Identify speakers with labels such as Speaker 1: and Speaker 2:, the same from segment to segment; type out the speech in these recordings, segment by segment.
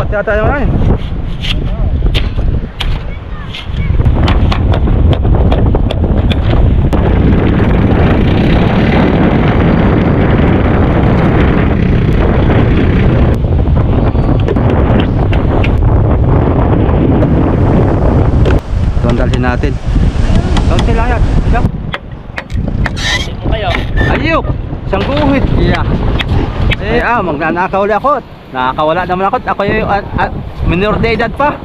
Speaker 1: jackpot yata naman eh. Dalhin natin. Kaunti lang yan. Ikaw?
Speaker 2: Kayo?
Speaker 1: Ayok! Isang guhit. Yeah. Magnanakaw ulit ako. Nakakawala naman ako. Ako yung minor de edad pa.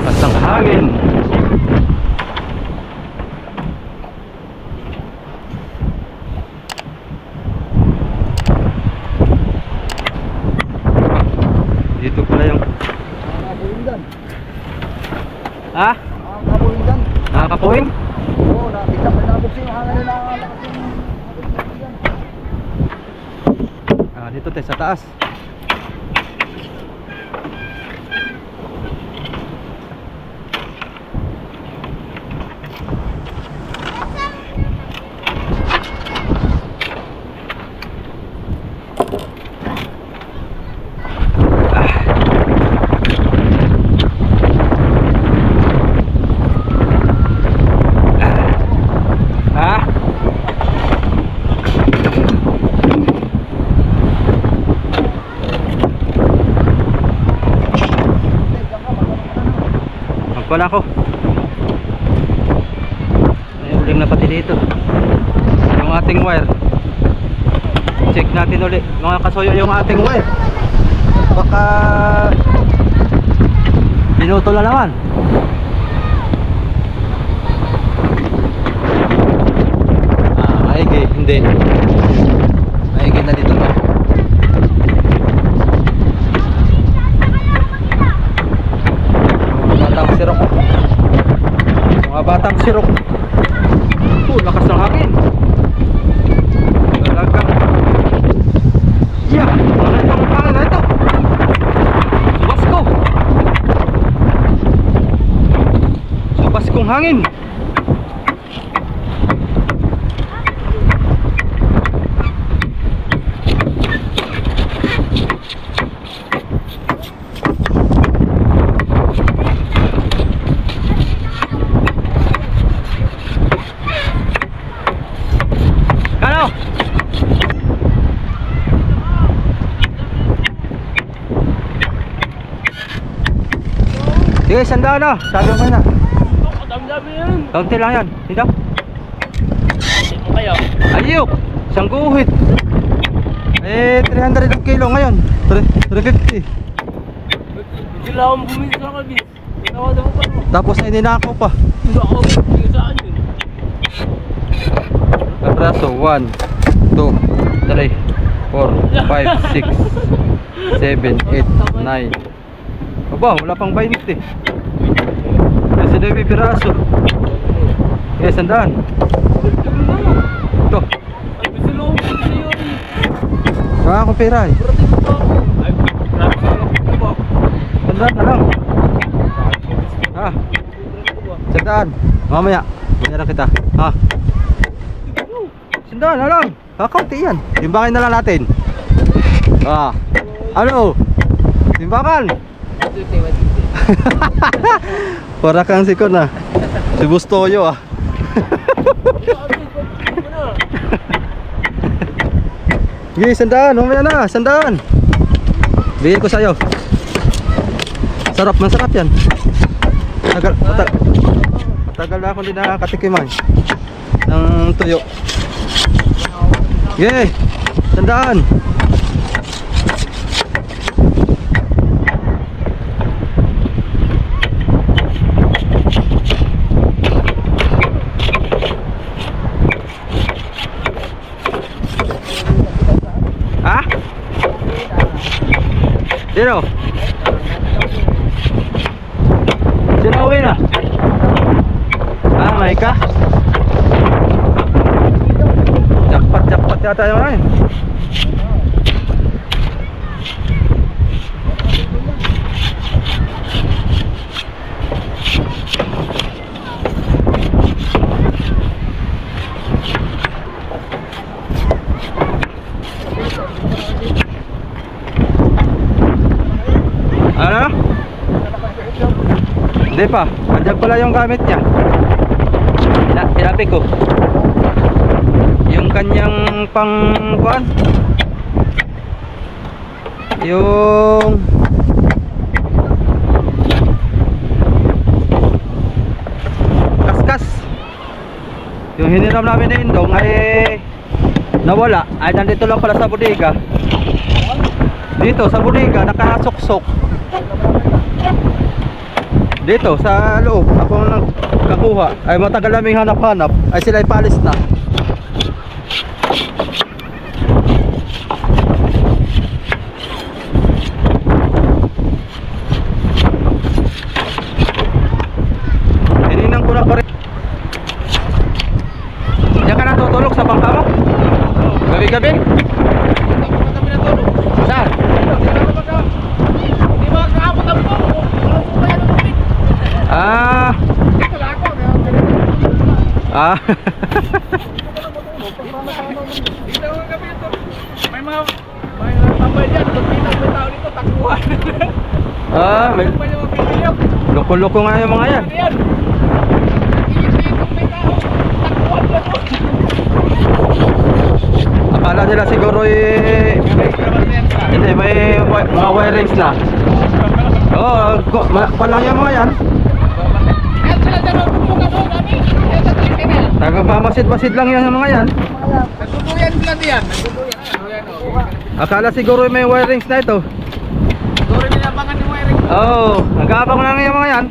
Speaker 1: Pasang hangin. Dito pala yung
Speaker 3: Nakapuin.
Speaker 1: ha?
Speaker 3: Nakapuin dyan.
Speaker 1: Nakakapuin?
Speaker 3: Oo, nakita pa nabuksin yung hangin nila.
Speaker 1: Dito tayo sa taas. Wala ko. May uling na pati dito. Yung ating wire. Check natin ulit mga kasuyo yung ating wire. Baka pinutol na naman. Maigi, hindi. Maigi na dito ba? Sirok. Mga batang sirok. Lakas ng hangin. Talagang lakas ng hangin na ito. Subas ko. Subas kong hangin. Sige, sandaan na. Sabi mo na.
Speaker 2: Dami-dami yan.
Speaker 1: Kaunti lang yan. Dito.
Speaker 2: Kayo?
Speaker 1: Ayok! Isang guhit. 300 ang kilo ngayon. 350.
Speaker 2: Hindi lang akong bumili sa kabis. Tawad ako pa mo.
Speaker 1: Tapos na ininako pa.
Speaker 2: Hindi ako bumili saan yun.
Speaker 1: Abraso, 1, 2, 3, 4, 5, 6, 7, 8, 9. Aba, wala pang 20. Kasi 9 piraso. Okay, sandaan. Ito.
Speaker 2: Ay, gusto lang akong bumili yun.
Speaker 1: Mga akong pera eh.
Speaker 2: Ay, grabe sa lang ko.
Speaker 1: Sandaan na lang. Sandaan. Mamaya, binayaran kita. Sandaan na lang. Kakaunti yan. Timbangan na lang natin. Ano? Timbangan. Para kang sikon si Bustoyo Sige, sandaan, mamaya na, sandaan. Bigyan ko sa'yo. Masarap yan. Tagal na akong hindi nakakatikiman ng tuyo. Sige, sandaan. Sino? Sino uwi na? May ka? Jackpot yata naman eh. Hindi pa. Andyan pala yung gamit niya. Hinabi ko. Yung kanyang kuan. Yung kaskas. Yung hiniram namin na indong ay nawala. Ay nandito lang pala sa bodega. Dito sa bodega nakasuksok. Dito sa loob ako nagkakuha. Ay matagal naming hanap-hanap. Ay sila ay paalis na. Hininang ko na pa rin. Diyan ka natutulog sa bangka mo? Gabi-gabi? Saan? Ah. Ah.
Speaker 2: May mga tambay dyan. May tao dito, takbuhan.
Speaker 1: Ah, may loko-loko nga yung mga yan. Akala nila siguro hindi, may mga wirings na. Oo, palang yung mga yan. Nagpamasid-masid lang yan yung mga yan.
Speaker 2: Nagtutuyan sila diyan.
Speaker 1: Akala siguro may wirings na ito.
Speaker 2: Siguro ninabangan yung wiring.
Speaker 1: Oo, nag-aabang lang yung mga yan.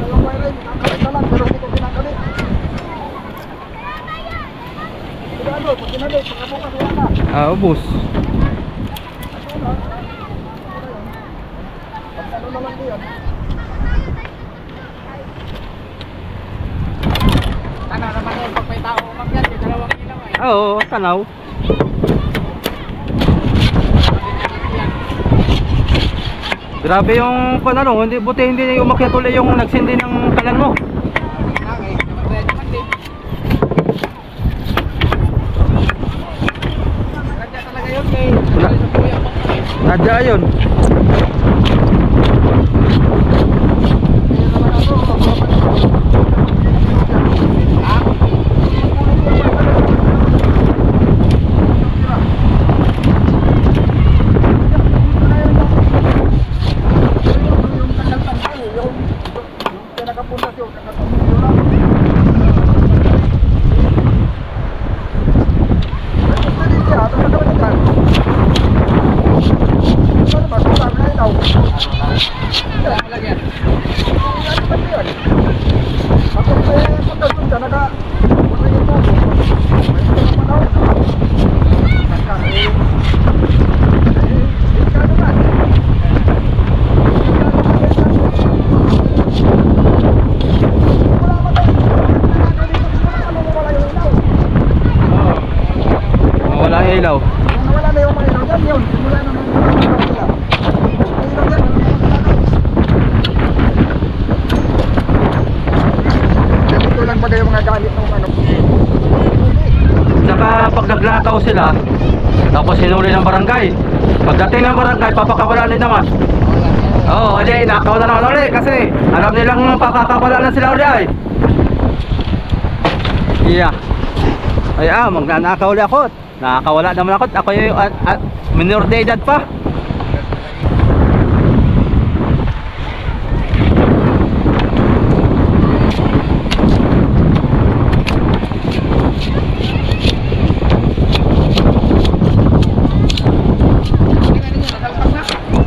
Speaker 3: Yung wiring, nakakalit na lang, pero hindi ko kinakalit. Sigurado, pag kinalit, pagkabukas wala na.
Speaker 1: Ah, ubos.
Speaker 3: Pag ano naman diyan.
Speaker 2: Ano naman yung pag may tao umakyat, yung dalawang ilaw ay.
Speaker 1: Oo, tanaw. Grabe yung panalo, hindi buti hindi umakyat ulit yung nagsindi ng kalan mo.
Speaker 2: Okay, naman naman din. Kanya talaga yun kay
Speaker 1: Nadya yun. Wala ilaw.
Speaker 3: Wala na yung mga ilaw dyan, yun. Simula na mga ilaw sila. Ilaw yan, ito lang bagay yung mga gamit ng ano.
Speaker 1: Saka pag naglakaw sila, tapos sinuli ng barangay. Pagdating ng barangay, papakawalan naman. Oo, hindi, nakaw na naman ulit kasi alam nilang pakakawalan sila ulit ay. Iya. Ay magnanakaw ulit ako. Nakakawala naman ako. Ako yung minor de edad pa.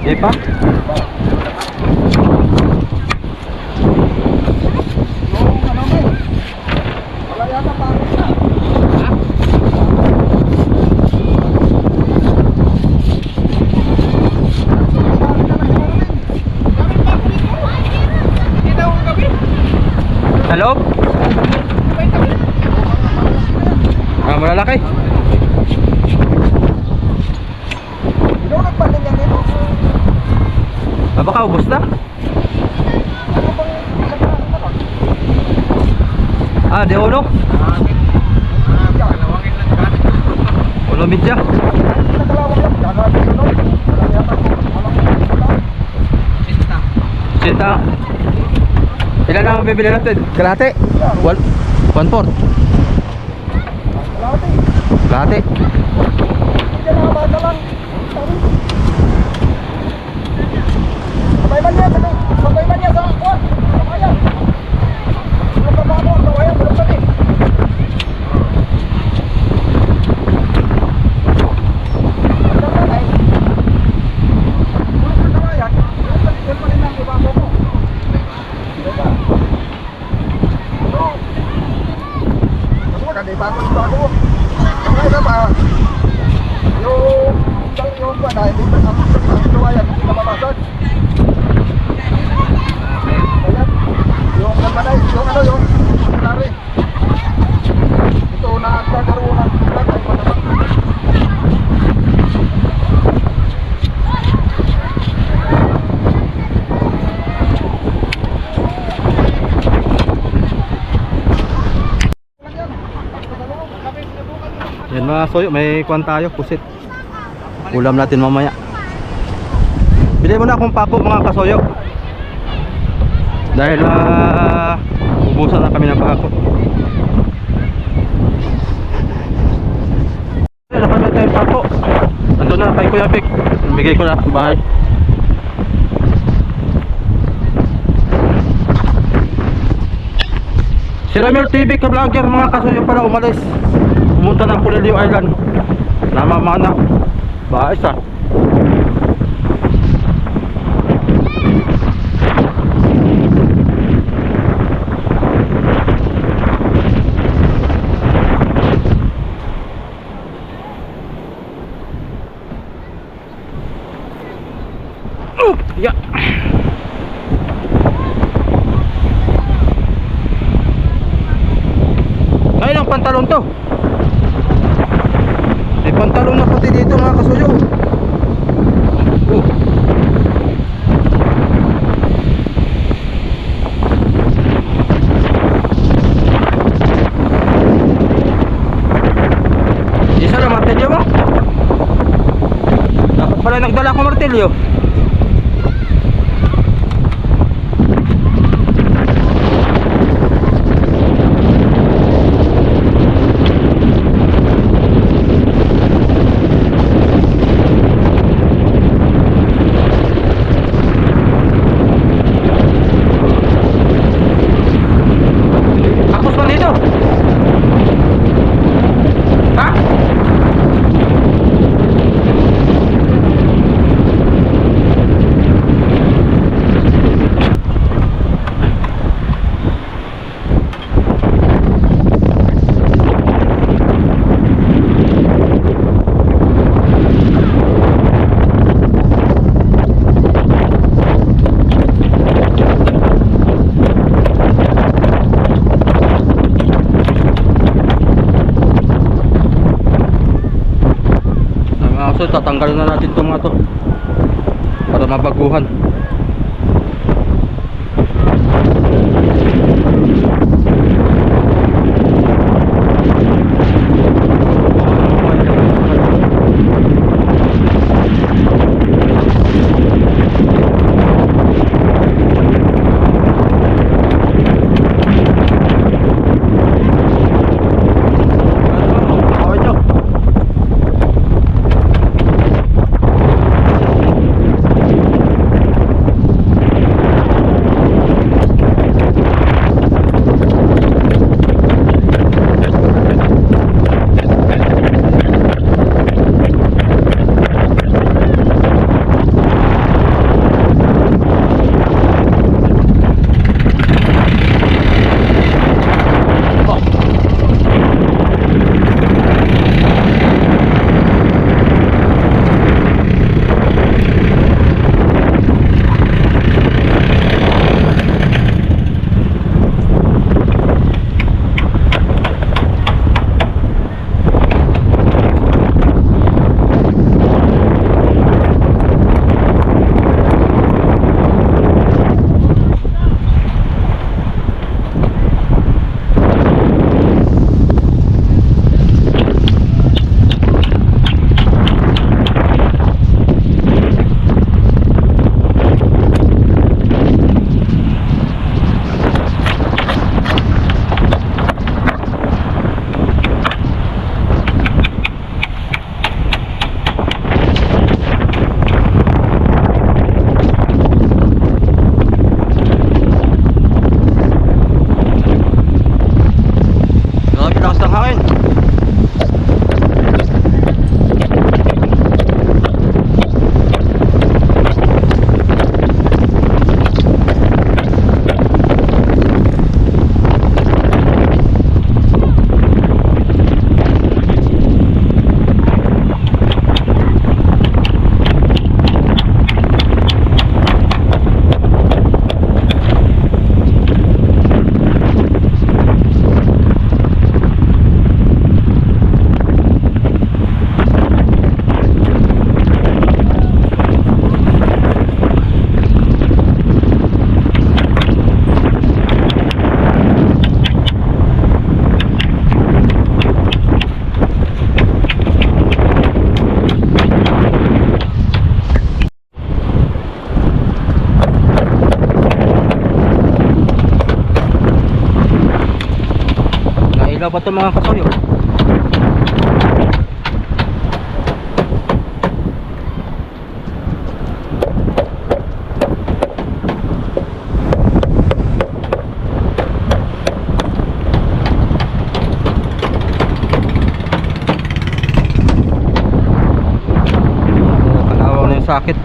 Speaker 1: Di pa?
Speaker 3: Yung ano mo, wala yata parang na.
Speaker 1: Sa loob? Malalaki.
Speaker 3: Ikaw nagpaling yan dito.
Speaker 1: Baka ubos na?
Speaker 3: Ano bang nagpaling?
Speaker 1: Ah, de uno? Uno midya.
Speaker 3: Nakalawang lang. Gano'n ang ano? Wala yata kung alam ko.
Speaker 1: Sita. Ilan ang bibili natin? Kalahati? 1/4. Kalahati.
Speaker 3: Hindi na bata lang. Sabay man yan, sabay man yan sa kuwan. Ayan. Yung trabaho, ang kawayan, bulok kami.
Speaker 1: Yan mga soyo, may kuwan tayo, pusit. Ulam natin mamaya. Bili mo na akong pako mga kasoyo. Dahil ubusan na kami ng pako. Nakapit tayong pako. Nandun na kay Kuya Vic. Bigay ko na bahay. Si Ramil TV ka vlogger mga kasoyo pala umalis. Pumunta ng Pulilio Island. Namamana. Baes ah. Yeah. Ngayon ang pantalon to. May pantalon na pati dito mga kasuyo. Isa na martilyo mo? Dapat pala nagdala ko martilyo. So tatanggalin na natin itong mga to para mabaguhan. Talaga ba ito mga kasuyo? Kalawang na yung sakit.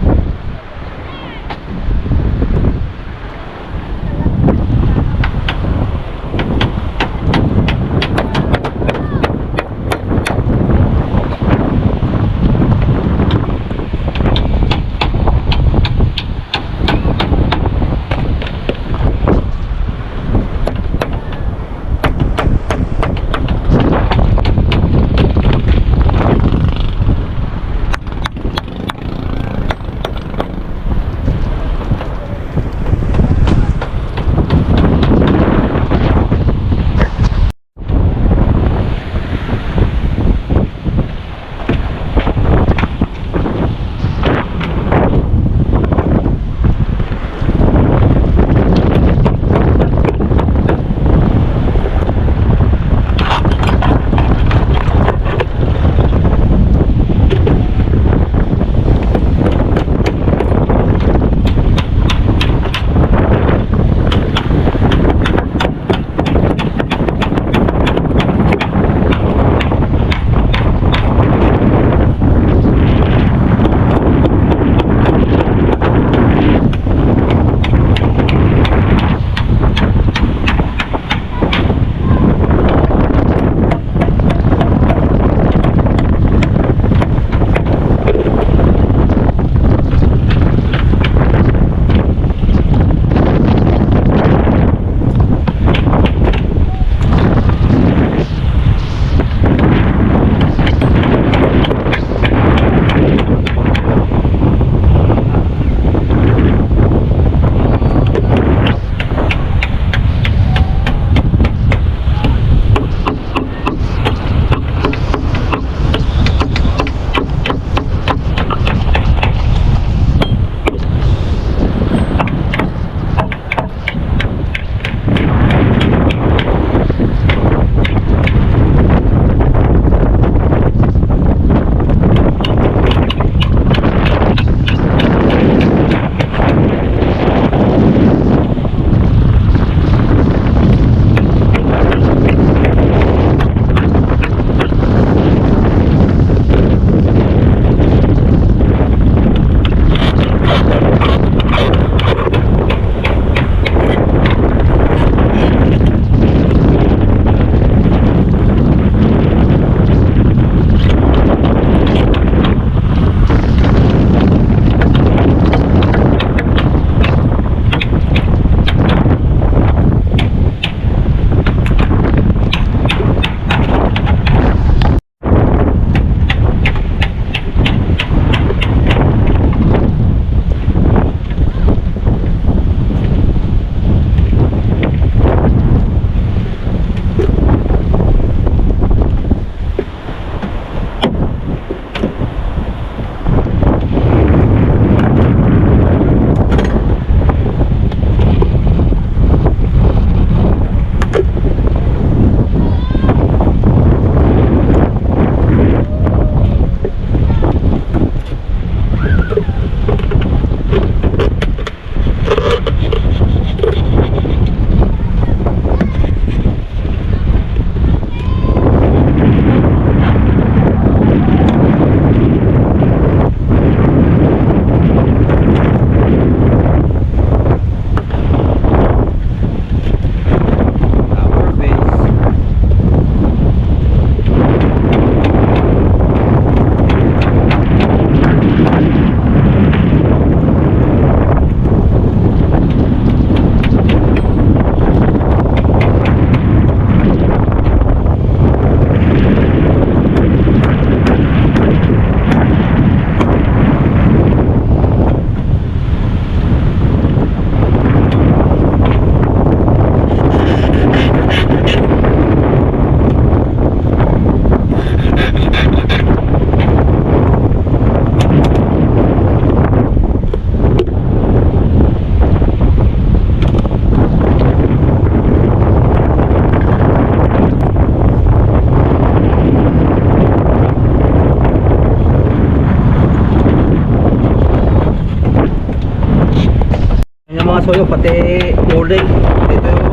Speaker 1: soyo, pati uling. Dito yung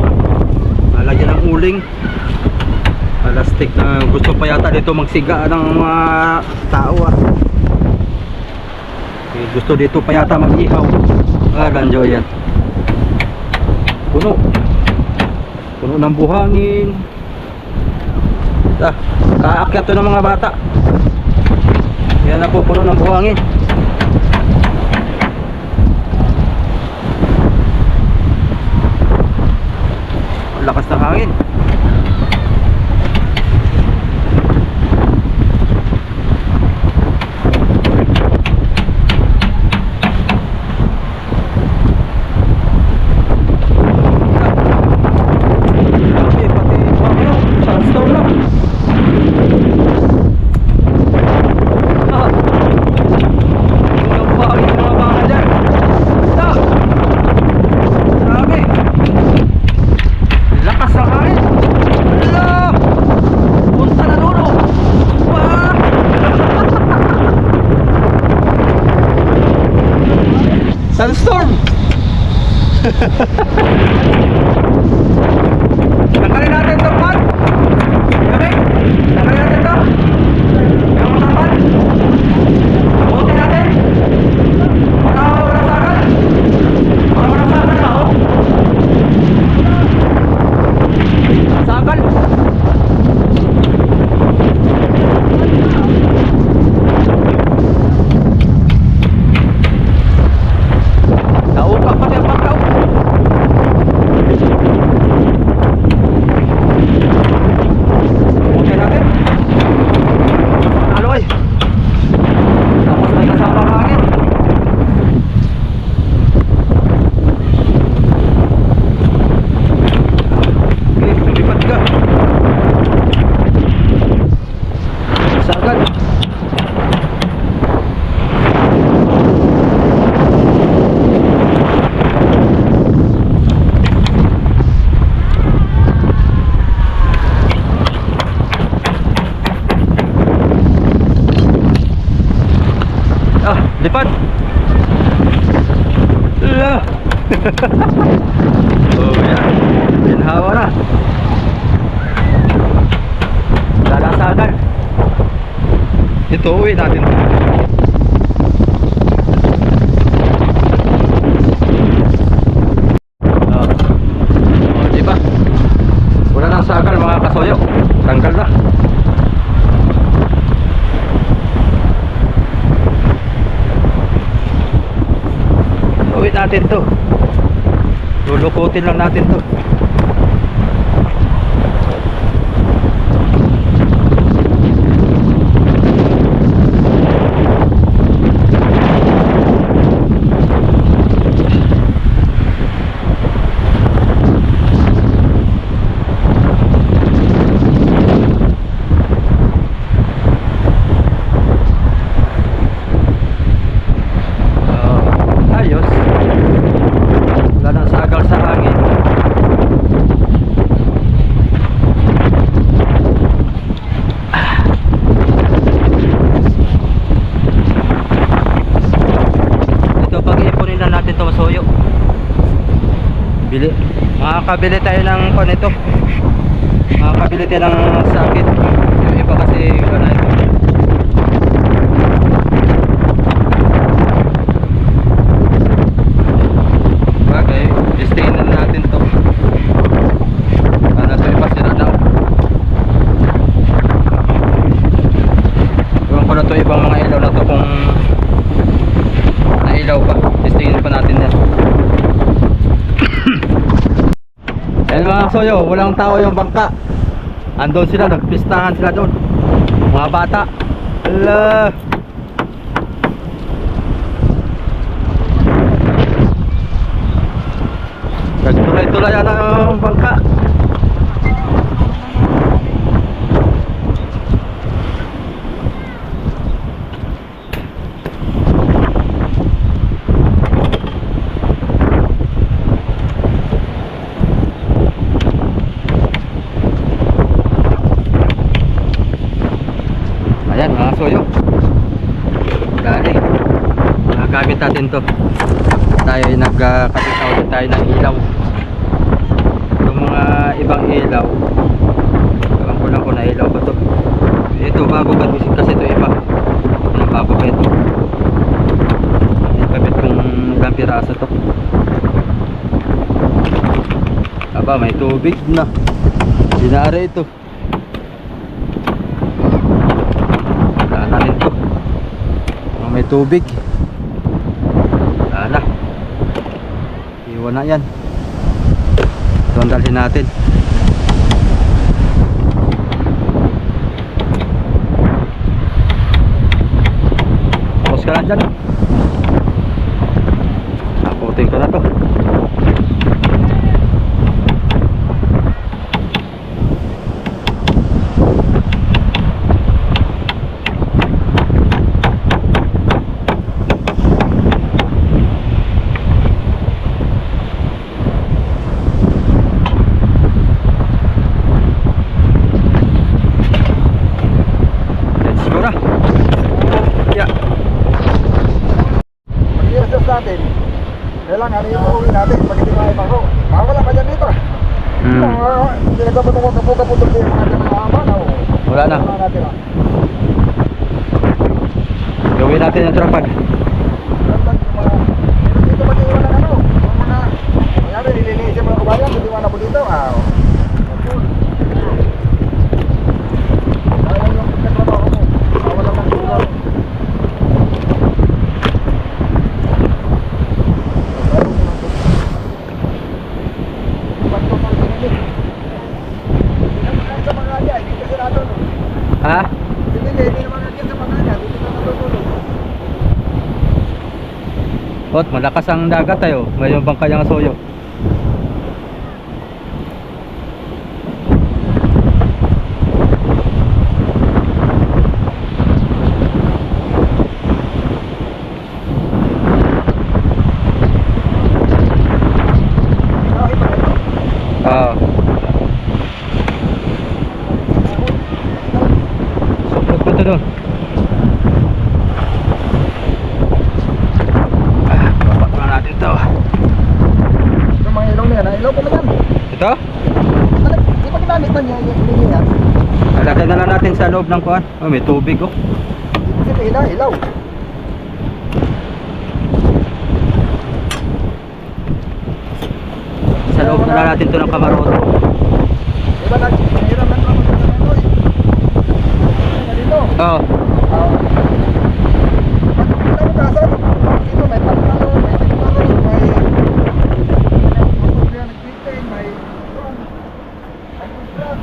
Speaker 1: lalagyan ng uling. Plastic na gusto pa yata dito magsiga ng mga tao gusto dito pa yata mag-ihaw. Ganjo yan. Puno ng buhangin. Kaakyat to ng mga bata. Yan na po, puno ng buhangin. Lakas ng hangin. Sandstorm! Tanggalin natin ito, Pat! Gabi! Tanggalin natin ito! Yung matapal! Buti natin! Para wala sagal! Para wala sagal na, oh! Sagal! Naupa pa din ang pagkaw. Okay natin. Aloy. Tapos may kasama hangin. Okay, lumipat ka. Sagal. Lipat. Oh yan. Pinhawa na. Lalasagan. Ito uwi natin. Diba? Wala nang sagal mga kasoyo. Tanggal na. Uwi natin to. Lulukutin lang natin to. Ayos. Wala nang sagal sa hangin. Ito pag-iipunin na natin ito masuyo. Bili. Makakabili tayo ng ito. Makakabili tayo ng sakit. Yung iba kasi wala ito. Okay, i-stay na natin to. Para ito ipasira na. Iwan ko na to ibang mga ilaw na to kung nailaw pa. I-stay pa natin yan. Ayan mga soyo, walang tao yung bangka. Andun sila, nagpistahan sila doon. Mga bata. Ala. Nagtulay-tulay ang bangka. Ayan mga soyo. Galing. Gamit natin to. tayo ay nagkakasita ulit tayo ng ilaw. Yung mga ibang ilaw, ewan ko lang kung na ilaw ba to. Ito bago kasi ito iba. Ano bago pa ito? Ipabit kung ilang piraso to. Aba, may tubig na. Dinara ito. Wala na rin to. May tubig. Wala na. Iwan na yan. Ito ang dalhin natin. Tapos ka na dyan. Nakutin ko na to.
Speaker 3: Natin, kailangan yung uuwi natin pag hindi tayo bako. Wala pa dyan dito. Hindi nagpaputok-putok yung mga kanahama na.
Speaker 1: Wala na.
Speaker 3: Wala natin.
Speaker 1: Gawin natin yung trapag.
Speaker 3: Dito mag-iwan ng ano. Mayroon nilinisin mga kabayan. Hindi mo na po dito. Kaya yung pagkatrabaho mo. Wala ng tulong.
Speaker 1: Ha?
Speaker 3: Hindi naman nagyan sa pagkanya. Dito na natutulog.
Speaker 1: Ot, malakas ang dagat tayo. May yung bangkayang soyo. Ito doon. Bapak na natin ito.
Speaker 3: Ito mga ilaw na yan. Ilaw pa naman.
Speaker 1: Ito?
Speaker 3: Di pa ginamit na niya yung yan.
Speaker 1: Lagyan na lang natin sa loob ng kuhan. Oh, may tubig oh.
Speaker 3: Kasi ilaw.
Speaker 1: Sa loob na lang natin ito ng kamaroto.
Speaker 3: Diba naghiram ng mga ito eh. Dito.
Speaker 1: Oo.
Speaker 3: Pagkasabi, dito may pagkalo, may siguro, may nag-bitin, may drone, may contract.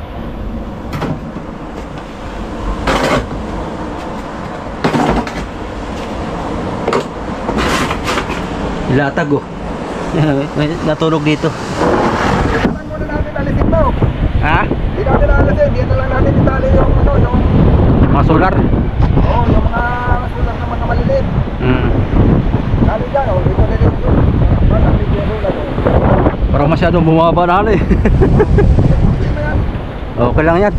Speaker 1: Ilatag oh. May natulog dito.
Speaker 3: Saan muna natin alisin mo?
Speaker 1: Ha?
Speaker 3: Hindi natin alisin, hindi na lang natin itali yung ano, yung
Speaker 1: Mga solar?
Speaker 3: oo, yung mga sulat na mga maliliit. Dali dyan, dito na dito. Parang bigyan lang.
Speaker 1: Parang masyadong bumaba na ano eh.
Speaker 3: Hindi mo yan.
Speaker 1: Okay lang yan.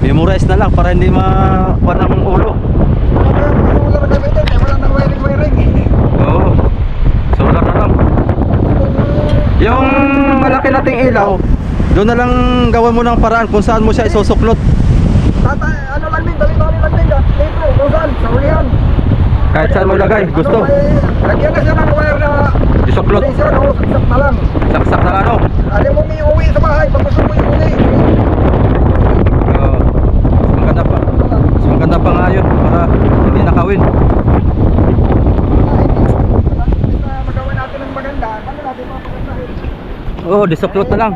Speaker 1: Memorize na lang para hindi makuha ng ulo.
Speaker 3: Wala na gamitin, wala nang wiring.
Speaker 1: Oo. Solar na lang. Yung malaki nating ilaw, doon na lang gawin mo ng paraan kung saan mo siya isusuklot.
Speaker 3: Ano lang din, dali-dali lang din. Dito, kung saan, sa ulihan.
Speaker 1: Kahit saan mo lagay, gusto.
Speaker 3: Lagyan na siya ng wire na
Speaker 1: Isuklot.
Speaker 3: sensor, saksak na lang.
Speaker 1: Saksak na lang ano.
Speaker 3: Alam mo may uwi sa bahay, pag gusto mo iuwi.
Speaker 1: Oo. Mas maganda pa. Mas maganda pa nga yun para hindi nakawin.
Speaker 3: Magawa natin ng maganda, paano natin mapagandahin?
Speaker 1: Oo, disuklot na lang.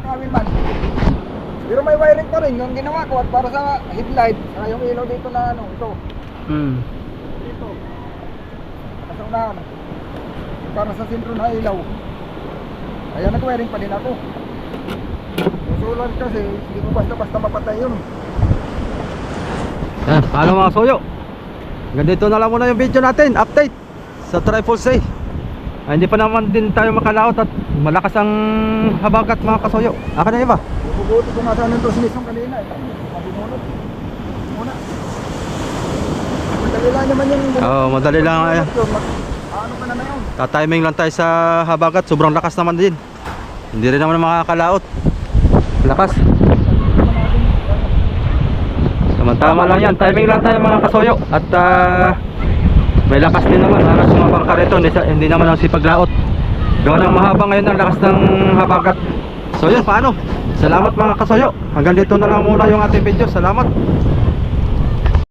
Speaker 3: Pero may wiring pa rin yung ginawa ko at para sa headlight, yung ilaw dito na ano, ito. Dito. Sa unahan. Para sa sentro na ilaw. Kaya nag-wiring pa din ako. Yung solar kasi, hindi ko basta-basta mapatay yun.
Speaker 1: Yan, paano mga soyo? Ganito na lang muna yung video natin. Update sa Trifle Say. Hindi pa naman din tayo makalaot at malakas ang habagat mga kasoyo. Aka na iba.
Speaker 3: Bubuti ko nga sana ng transmission kanina. Mabinunod. Muna. Madali lang naman yung...
Speaker 1: Oo, madali lang.
Speaker 3: Ano ka na na yun?
Speaker 1: Tatiming lang tayo sa habagat. Sobrang lakas naman din. Hindi rin naman makakalaot. Lakas. Tama lang yan. Timing lang tayo mga kasoyo. At may lakas din naman. Lakas sumabang ka rito. Hindi naman ang sipaglaot. Gawa ng mahaba ngayon ang lakas ng habagat. So yun, paano? Salamat mga kasoyo. Hanggang dito na lang muna yung ating video. Salamat.